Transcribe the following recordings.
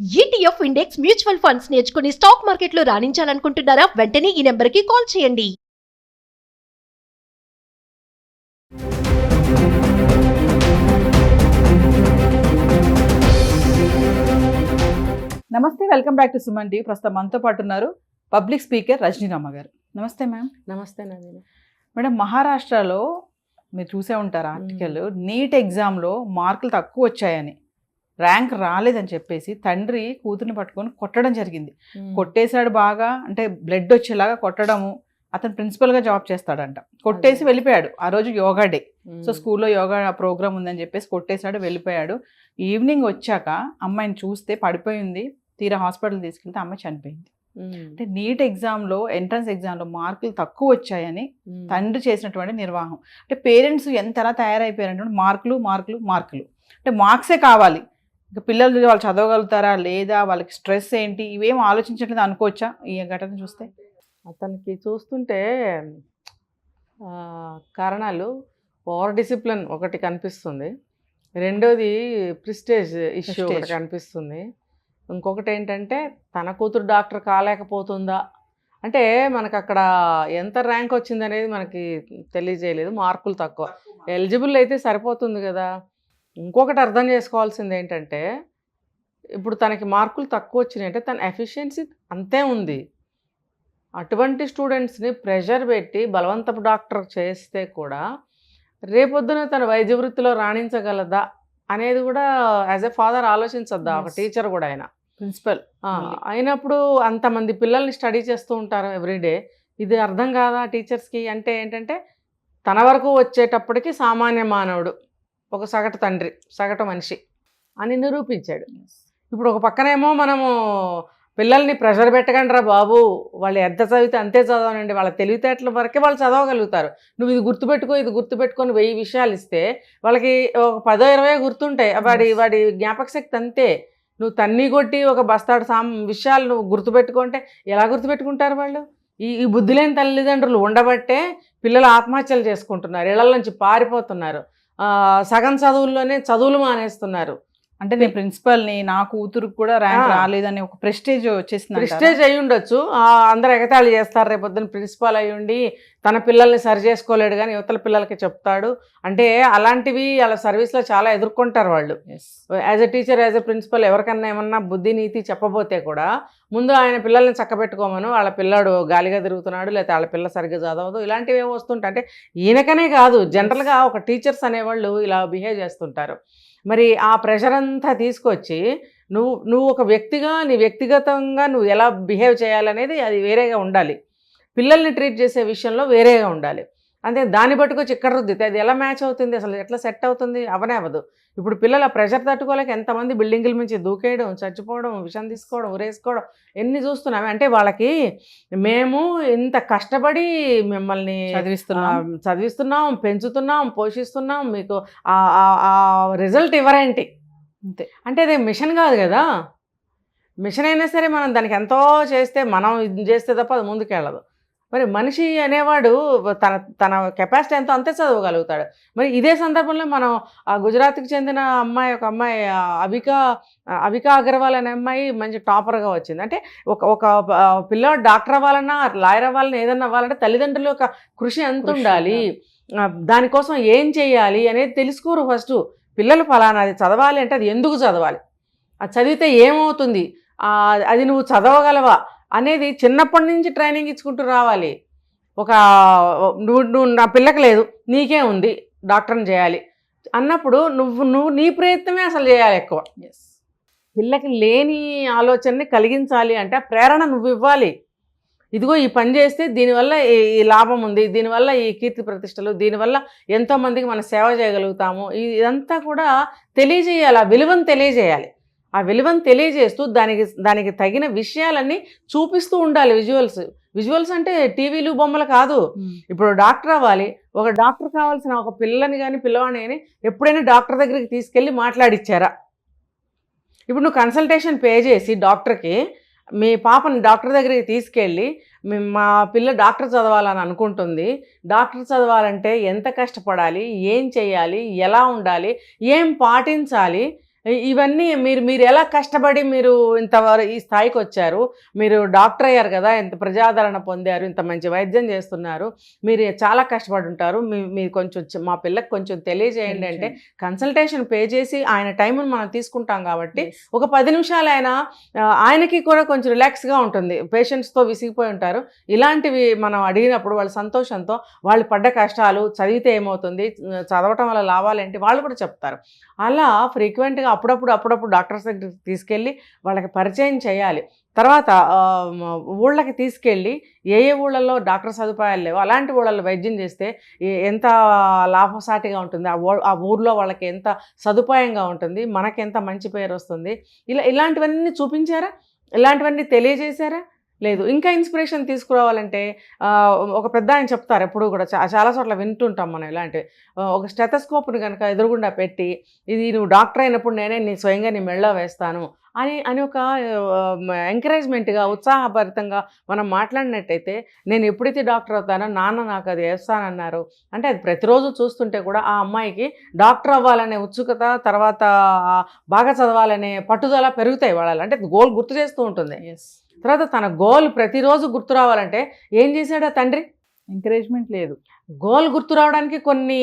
ETF index mutual funds నేర్చుకుని stock మార్కెట్లో రాణించాలనుకుంటున్నారా? వెంటనే ఈ నెంబర్కి కాల్ చేయండి. నమస్తే, welcome back to Suman TV. ప్రస్తుతం మనతో పాటు ఉన్నారు పబ్లిక్ స్పీకర్ రజనీరామ గారు. నమస్తే మ్యామ్. నమస్తే నవీన. మేడం, మహారాష్ట్రలో మీరు చూసే ఉంటారు ఆర్టికల్, నీట్ ఎగ్జామ్లో మార్కులు తక్కువ వచ్చాయని, ర్యాంక్ రాలేదని చెప్పేసి తండ్రి కూతుర్ని పట్టుకొని కొట్టడం జరిగింది. కొట్టేశాడు బాగా, అంటే బ్లడ్ వచ్చేలాగా కొట్టడము. అతను ప్రిన్సిపల్గా జాబ్ చేస్తాడంట. కొట్టేసి వెళ్ళిపోయాడు. ఆ రోజు యోగా డే, సో స్కూల్లో యోగా ప్రోగ్రామ్ ఉందని చెప్పేసి కొట్టేశాడు, వెళ్ళిపోయాడు. ఈవినింగ్ వచ్చాక అమ్మాయిని చూస్తే పడిపోయింది. తీరా హాస్పిటల్ తీసుకెళ్తే అమ్మాయి చనిపోయింది. అంటే నీట్ ఎగ్జామ్లో, ఎంట్రన్స్ ఎగ్జామ్లో మార్కులు తక్కువ వచ్చాయని తండ్రి చేసినటువంటి నిర్వాహం. అంటే పేరెంట్స్ ఎంతలా తయారైపోయారంటే మార్కులు మార్కులు మార్కులు, అంటే మార్క్సే కావాలి. ఇంకా పిల్లలు వాళ్ళు చదవగలుగుతారా లేదా, వాళ్ళకి స్ట్రెస్ ఏంటి, ఇవేం ఆలోచించట్లేదు అనుకోవచ్చా ఈ ఘటన చూస్తే? అతనికి చూస్తుంటే కారణాలు ఓవర్ డిసిప్లిన్ ఒకటి కనిపిస్తుంది, రెండోది ప్రిస్టేజ్ ఇష్యూ ఒకటి కనిపిస్తుంది, ఇంకొకటి ఏంటంటే తన కూతురు డాక్టర్ కాలేకపోతుందా అంటే మనకు అక్కడ ఎంత ర్యాంక్ వచ్చింది అనేది మనకి తెలియజేయలేదు. మార్కులు తక్కువ, ఎలిజిబుల్ అయితే సరిపోతుంది కదా. ఇంకొకటి అర్థం చేసుకోవాల్సింది ఏంటంటే ఇప్పుడు తనకి మార్కులు తక్కువ వచ్చినాయి అంటే తన ఎఫిషియన్సీ అంతే ఉంది. అటువంటి స్టూడెంట్స్ని ప్రెషర్ పెట్టి బలవంతపు డాక్టర్ చేస్తే కూడా రేపొద్దున తన వైద్య వృత్తిలో రాణించగలదా అనేది కూడా యాజ్ ఎ ఫాదర్ ఆలోచించద్దా ఒక టీచర్ కూడా. ఆయన ప్రిన్సిపల్ అయినప్పుడు అంతమంది పిల్లల్ని స్టడీ చేస్తూ ఉంటారు ఎవ్రీడే. ఇది అర్థం కాదా టీచర్స్కి? అంటే ఏంటంటే తన వరకు వచ్చేటప్పటికి సామాన్య మానవుడు, ఒక సగటు తండ్రి, సగటు మనిషి అని నిరూపించాడు. ఇప్పుడు ఒక పక్కనేమో మనము పిల్లల్ని ప్రెషర్ పెట్టకండి రా బాబు, వాళ్ళు ఎంత చదివితే అంతే చదవనండి, వాళ్ళ తెలివితేటల వరకే వాళ్ళు చదవగలుగుతారు, నువ్వు ఇది గుర్తుపెట్టుకో ఇది గుర్తుపెట్టుకొని 1000 విషయాలు ఇస్తే వాళ్ళకి ఒక 10-20 గుర్తుంటాయి. వాడి జ్ఞాపక శక్తి అంతే. నువ్వు తన్ని కొట్టి ఒక బస్తాడు విషయాలు నువ్వు గుర్తుపెట్టుకుంటే ఎలా గుర్తుపెట్టుకుంటారు వాళ్ళు? ఈ బుద్ధి లేని తల్లిదండ్రులు ఉండబట్టే పిల్లలు ఆత్మహత్యలు చేసుకుంటున్నారు, ఇళ్ల నుంచి పారిపోతున్నారు, సగం చదువుల్లోనే చదువులు మానేస్తున్నారు. అంటే నేను ప్రిన్సిపల్ని, నా కూతురుకు కూడా ర్యాంక్ రాలేదని ఒక ప్రెస్టేజ్ వచ్చేసింది. ప్రెస్టేజ్ అయి ఉండొచ్చు, అందరూ ఎగతాళి చేస్తారు. రేపొద్దున ప్రిన్సిపాల్ అయి ఉండి తన పిల్లల్ని సరి చేసుకోలేడు కానీ యువతల పిల్లలకి చెప్తాడు అంటే అలాంటివి అలా సర్వీస్లో చాలా ఎదుర్కొంటారు వాళ్ళు. As a teacher, as a principal ఎవరికన్నా ఏమన్నా బుద్ధి నీతి చెప్పబోతే కూడా ముందు ఆయన పిల్లల్ని చక్కబెట్టుకోమను, వాళ్ళ పిల్లాడు గాలిగా తిరుగుతున్నాడు లేకపోతే వాళ్ళ పిల్ల సరిగ్గా చదవదు, ఇలాంటివి ఏమో వస్తుంటాయి. అంటే ఈయనకనే కాదు, జనరల్గా ఒక టీచర్స్ అనేవాళ్ళు ఇలా బిహేవ్ చేస్తుంటారు. మరి ఆ ప్రెషర్ అంతా తీసుకొచ్చి నువ్వు ఒక వ్యక్తిగా నీ వ్యక్తిగతంగా నువ్వు ఎలా బిహేవ్ చేయాలనేది అది వేరేగా ఉండాలి, పిల్లల్ని ట్రీట్ చేసే విషయంలో వేరేగా ఉండాలి. అంతే దాన్ని బట్టుకొచ్చి ఇక్కడ రుద్దితే అది ఎలా మ్యాచ్ అవుతుంది, అసలు ఎట్లా సెట్ అవుతుంది? అవనే అవ్వదు. ఇప్పుడు పిల్లల ప్రెషర్ తట్టుకోలేక ఎంతమంది బిల్డింగుల నుంచి దూకేయడం, చచ్చిపోవడం, విషం తీసుకోవడం, ఉరేసుకోవడం ఎన్ని చూస్తున్నామే. అంటే వాళ్ళకి మేము ఇంత కష్టపడి మిమ్మల్ని చదివిస్తున్నాం, పెంచుతున్నాం, పోషిస్తున్నాం, మీకు ఆ రిజల్ట్ ఇవ్వరేంటి అంతే. అంటే అది మిషన్ కాదు కదా. మిషన్ అయినా సరే మనం దానికి ఎంతో చేస్తే, మనం ఇది చేస్తే తప్ప అది ముందుకెళ్ళదు. మరి మనిషి అనేవాడు తన కెపాసిటీ ఎంతో అంతే చదవగలుగుతాడు. మరి ఇదే సందర్భంలో మనం గుజరాత్కి చెందిన ఒక అమ్మాయి అవికా అగర్వాల్ అనే అమ్మాయి మంచి టాపర్గా వచ్చింది. అంటే ఒక పిల్లవాడు డాక్టర్ అవ్వాలన్నా, లాయర్ అవ్వాలన్నా, ఏదన్నా అవ్వాలంటే తల్లిదండ్రుల యొక్క కృషి ఎంత ఉండాలి, దానికోసం ఏం చేయాలి అనేది తెలుసుకోరు ఫస్ట్. పిల్లలు ఫలానాది చదవాలి అంటే అది ఎందుకు చదవాలి, అది చదివితే ఏమవుతుంది, అది నువ్వు చదవగలవా అనేది చిన్నప్పటి నుంచి ట్రైనింగ్ ఇచ్చుకుంటూ రావాలి. నువ్వు నా పిల్లకి లేదు, నీకే ఉంది డాక్టర్ని చేయాలి అన్నప్పుడు నువ్వు నీ ప్రయత్నమే అసలు చేయాలి ఎక్కువ. పిల్లకి లేని ఆలోచనని కలిగించాలి అంటే ఆ ప్రేరణ నువ్వు ఇవ్వాలి. ఇదిగో ఈ పని చేస్తే దీనివల్ల ఈ లాభం ఉంది, దీనివల్ల ఈ కీర్తి ప్రతిష్టలు, దీనివల్ల ఎంతోమందికి మనం సేవ చేయగలుగుతాము, ఇదంతా కూడా తెలియజేయాలి, ఆ విలువను తెలియజేయాలి. ఆ విలువను తెలియజేస్తూ దానికి తగిన విషయాలన్నీ చూపిస్తూ ఉండాలి. విజువల్స్ అంటే టీవీలు బొమ్మలు కాదు. ఇప్పుడు డాక్టర్ అవ్వాలి, ఒక డాక్టర్ కావాల్సిన ఒక పిల్లని కానీ పిల్లవాడిని కానీ ఎప్పుడైనా డాక్టర్ దగ్గరికి తీసుకెళ్ళి మాట్లాడిచ్చారా? ఇప్పుడు నువ్వు కన్సల్టేషన్ పే చేసి డాక్టర్కి మీ పాపని డాక్టర్ దగ్గరికి తీసుకెళ్ళి మా పిల్ల డాక్టర్ చదవాలని అనుకుంటుంది, డాక్టర్ చదవాలంటే ఎంత కష్టపడాలి, ఏం చేయాలి, ఎలా ఉండాలి, ఏం పాటించాలి, ఇవన్నీ మీరు ఎలా కష్టపడి మీరు ఇంతవరకు ఈ స్థాయికి వచ్చారు, మీరు డాక్టర్ అయ్యారు కదా, ఇంత ప్రజాదరణ పొందారు, ఇంత మంచి వైద్యం చేస్తున్నారు, మీరు చాలా కష్టపడి ఉంటారు, మీరు కొంచెం మా పిల్లకి కొంచెం తెలియజేయండి అంటే కన్సల్టేషన్ పే చేసి ఆయన టైంను మనం తీసుకుంటాం కాబట్టి ఒక 10 నిమిషాలు ఆయనకి కూడా కొంచెం రిలాక్స్గా ఉంటుంది. పేషెంట్స్తో విసిగిపోయి ఉంటారు. ఇలాంటివి మనం అడిగినప్పుడు వాళ్ళ సంతోషంతో వాళ్ళు పడ్డ కష్టాలు, చదివితే ఏమవుతుంది, చదవటం వల్ల లాభాలేంటి వాళ్ళు కూడా చెప్తారు. అలా ఫ్రీక్వెంట్గా అప్పుడప్పుడు డాక్టర్స్ దగ్గరికి తీసుకెళ్ళి వాళ్ళకి పరిచయం చేయాలి. తర్వాత ఊళ్ళకి తీసుకెళ్ళి ఏ ఊళ్ళల్లో డాక్టర్ సదుపాయాలు లేవు అలాంటి ఊళ్ళల్లో వైద్యం చేస్తే ఎంత లాభసాటిగా ఉంటుంది, ఆ ఊర్లో వాళ్ళకి ఎంత సదుపాయంగా ఉంటుంది, మనకెంత మంచి పేరు వస్తుంది, ఇలాంటివన్నీ చూపించారా, ఇలాంటివన్నీ తెలియజేశారా? లేదు. ఇంకా ఇన్స్పిరేషన్ తీసుకురావాలంటే ఒక పెద్ద ఆయన చెప్తారు ఎప్పుడు కూడా, చాలా చోట్ల వింటుంటాం మనం ఇలాంటివి. ఒక స్టెథోస్కోప్ని కనుక ఎదురుగుండా పెట్టి, ఇది నువ్వు డాక్టర్ అయినప్పుడు నేనే స్వయంగా నీ మెడలో వేస్తాను అని ఒక ఎంకరేజ్మెంట్గా ఉత్సాహభరితంగా మనం మాట్లాడినట్టయితే, నేను ఎప్పుడైతే డాక్టర్ అవుతానో నాన్న నాకు అది వేస్తానన్నారు అంటే అది ప్రతిరోజు చూస్తుంటే కూడా ఆ అమ్మాయికి డాక్టర్ అవ్వాలనే ఉత్సుకత, తర్వాత బాగా చదవాలనే పట్టుదల పెరుగుతాయి వాళ్ళ, అంటే గోల్ గుర్తు చేస్తూ ఉంటుంది. తర్వాత తన గోల్ ప్రతిరోజు గుర్తు రావాలంటే ఏం చేశాడు ఆ తండ్రి? ఎంకరేజ్మెంట్ లేదు. గోల్ గుర్తు రావడానికి కొన్ని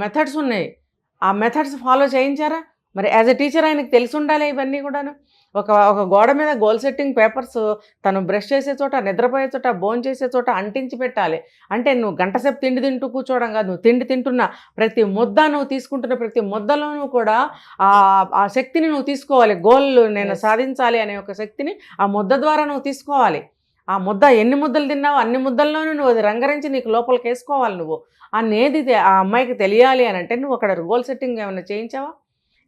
మెథడ్స్ ఉన్నాయి, ఆ మెథడ్స్ ఫాలో చేయించారా? మరి యాజ్ ఎ టీచర్ ఆయనకు తెలిసి ఉండాలి ఇవన్నీ కూడాను. ఒక గోడ మీద గోల్ సెట్టింగ్ పేపర్స్ తను బ్రష్ చేసే చోట, నిద్రపోయే చోట, భోజనం చేసే చోట అంటించి పెట్టాలి. అంటే నువ్వు గంటసేపు తిండి తింటూ కూర్చోవడం కాదు, నువ్వు తిండి తింటున్న ప్రతి ముద్ద, నువ్వు తీసుకుంటున్న ప్రతి ముద్దలోనూ కూడా ఆ శక్తిని నువ్వు తీసుకోవాలి. గోల్ నేను సాధించాలి అనే ఒక శక్తిని ఆ ముద్ద ద్వారా నువ్వు తీసుకోవాలి. ఆ ముద్ద ఎన్ని ముద్దలు తిన్నావు అన్ని ముద్దల్లోనూ నువ్వు అది రంగరించి నీకు లోపలికి వేసుకోవాలి నువ్వు అనేది ఆ అమ్మాయికి తెలియాలి అని అంటే నువ్వు అక్కడ గోల్ సెట్టింగ్ ఏమైనా చేయించావా?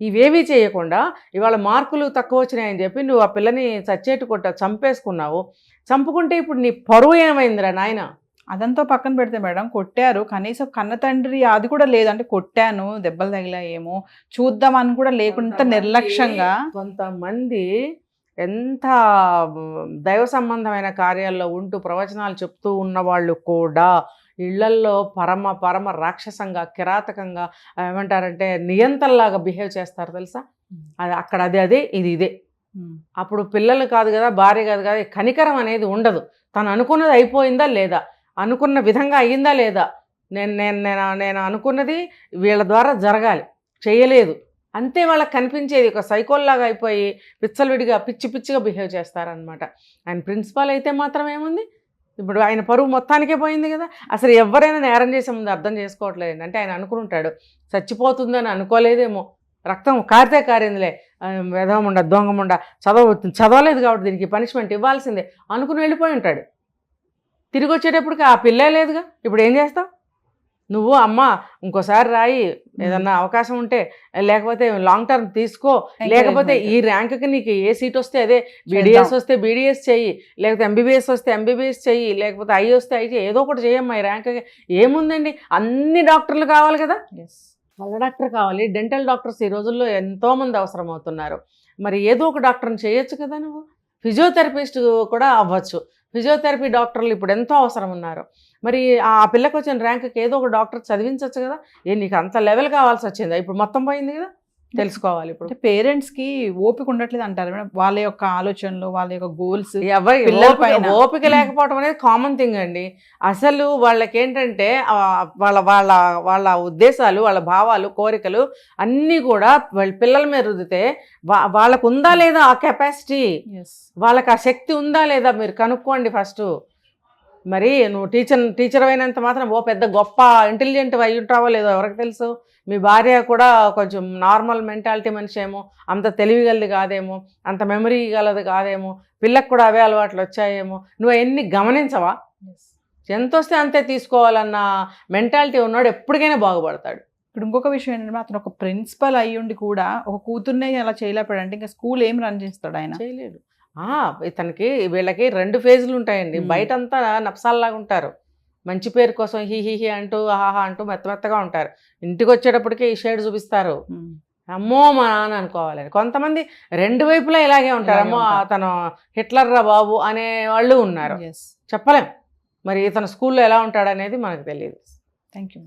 ఇవేమీ చేయకుండా ఇవాళ మార్కులు తక్కువ వచ్చినాయని చెప్పి నువ్వు ఆ పిల్లని చచ్చేటు చంపేసుకున్నావు. చంపుకుంటే ఇప్పుడు నీ పరువు ఏమైందిరా నాయన? అదంతా పక్కన పెడితే మేడం, కొట్టారు, కనీసం కన్న తండ్రి అది కూడా లేదు. అంటే కొట్టాను, దెబ్బలు తగిలాయేమో చూద్దామని కూడా లేకుండా నిర్లక్ష్యంగా. కొంతమంది ఎంత దైవ సంబంధమైన కార్యాల్లో ఉంటూ ప్రవచనాలు చెప్తూ ఉన్నవాళ్ళు కూడా ఇళ్లల్లో పరమ రాక్షసంగా, కిరాతకంగా, ఏమంటారంటే నియంతల్లాగా బిహేవ్ చేస్తారు తెలుసా. అది అక్కడ అదే ఇది ఇదే. అప్పుడు పిల్లలు కాదు కదా, భార్య కాదు కదా, కనికరం అనేది ఉండదు. తను అనుకున్నది అయిపోయిందా లేదా, అనుకున్న విధంగా అయ్యిందా లేదా, నేను అనుకున్నది వీళ్ళ ద్వారా జరగాలి, చేయలేదు అంతే వాళ్ళకి కనిపించేది. ఒక సైకోల్లాగా అయిపోయి విచ్చలవిడిగా పిచ్చిగా బిహేవ్ చేస్తారనమాట. ఆయన ప్రిన్సిపాల్ అయితే మాత్రం ఏముంది, ఇప్పుడు ఆయన పరువు మొత్తానికే పోయింది కదా. అసలు ఎవరైనా నేరం చేసే ముందు అర్థం చేసుకోవట్లేదు అంటే ఆయన అనుకుంటాడు చచ్చిపోతుందని అనుకోలేదేమో, రక్తం కారితే కారిందిలే, వెధవముండ దొంగముండ చదవలేదు కాబట్టి దీనికి పనిష్మెంట్ ఇవ్వాల్సిందే అనుకుని వెళ్ళిపోయి ఉంటాడు. తిరిగి వచ్చేటప్పటికి ఆ పిల్లే లేదుగా. ఇప్పుడు ఏం చేస్తావు నువ్వు? అమ్మ ఇంకోసారి రాయి, ఏదన్నా అవకాశం ఉంటే, లేకపోతే లాంగ్ టర్మ్ తీసుకో, లేకపోతే ఈ ర్యాంక్కి నీకు ఏ సీట్ వస్తే అదే, బీడీఎస్ వస్తే బీడీఎస్ చెయ్యి, లేకపోతే ఎంబీబీఎస్ వస్తే ఎంబీబీఎస్ చెయ్యి, లేకపోతే ఐ వస్తే ఐ ఏదో ఒకటి చేయమ్మా. ఈ ర్యాంక్కి ఏముందండి, అన్ని డాక్టర్లు కావాలి కదా. వాళ్ళ డాక్టర్ కావాలి. డెంటల్ డాక్టర్స్ ఈ రోజుల్లో ఎంతోమంది అవసరం అవుతున్నారు. మరి ఏదో ఒక డాక్టర్ని చేయొచ్చు కదా నువ్వు. ఫిజియోథెరపిస్ట్ కూడా అవ్వచ్చు. ఫిజియోథెరపీ డాక్టర్లు ఇప్పుడు ఎంతో అవసరం ఉన్నారు. మరి ఆ పిల్లకి వచ్చిన ర్యాంక్కి ఏదో ఒక డాక్టర్ చదివించవచ్చు కదా. నీకు అంత లెవెల్ కావాల్సి వచ్చిందా? ఇప్పుడు మొత్తం పోయింది కదా, తెలుసుకోవాలి. ఇప్పుడు పేరెంట్స్కి ఓపిక ఉండట్లేదు అంటారు మేడం, వాళ్ళ యొక్క ఆలోచనలు, వాళ్ళ యొక్క గోల్స్. ఓపిక లేకపోవడం అనేది కామన్ థింగ్ అండి. అసలు వాళ్ళకి ఏంటంటే వాళ్ళ ఉద్దేశాలు, వాళ్ళ భావాలు, కోరికలు అన్నీ కూడా వాళ్ళ పిల్లల మీద రుద్దితే వాళ్ళకు ఉందా లేదా ఆ కెపాసిటీ, వాళ్ళకి ఆ శక్తి ఉందా లేదా మీరు కనుక్కోండి ఫస్ట్. మరి నువ్వు టీచర్ అయినంత మాత్రం పెద్ద గొప్ప ఇంటెలిజెంట్ అయి ఉంటావో లేదో ఎవరికి తెలుసు. మీ భార్య కూడా కొంచెం నార్మల్ మెంటాలిటీ మనిషి ఏమో, అంత తెలివిగలది కాదేమో, అంత మెమరీ గలది కాదేమో, పిల్లకు కూడా అవే అలవాట్లు వచ్చాయేమో. నువ్వు ఎన్ని గమనించవా? ఎంత వస్తే అంతే తీసుకోవాలన్న మెంటాలిటీ ఉన్నాడు ఎప్పటికైనా బాగుపడతాడు. ఇప్పుడు ఇంకొక విషయం ఏంటంటే, అతను ఒక ప్రిన్సిపల్ అయ్యుండి కూడా ఒక కూతుర్నే అలా చేయలేపాడంటే ఇంకా స్కూల్ ఏం రన్ చేస్తాడు ఆయన? చేయలేడు. ఇతనికి వీళ్ళకి 2 ఫేజులు ఉంటాయండి. బయటంతా నప్సాల్లాగా ఉంటారు, మంచి పేరు కోసం హీ అంటూ ఆహా అంటూ మెత్తగా ఉంటారు. ఇంటికి వచ్చేటప్పటికి ఈ షేడ్ చూపిస్తారు, అమ్మో మా నాన్న అనుకోవాలని. కొంతమంది 2 వైపులా ఇలాగే ఉంటారు, అమ్మో అతను హిట్లర్ రా బాబు అనే వాళ్ళు ఉన్నారు. చెప్పలేం మరి ఇతను స్కూల్లో ఎలా ఉంటాడనేది మనకు తెలియదు. Thank you.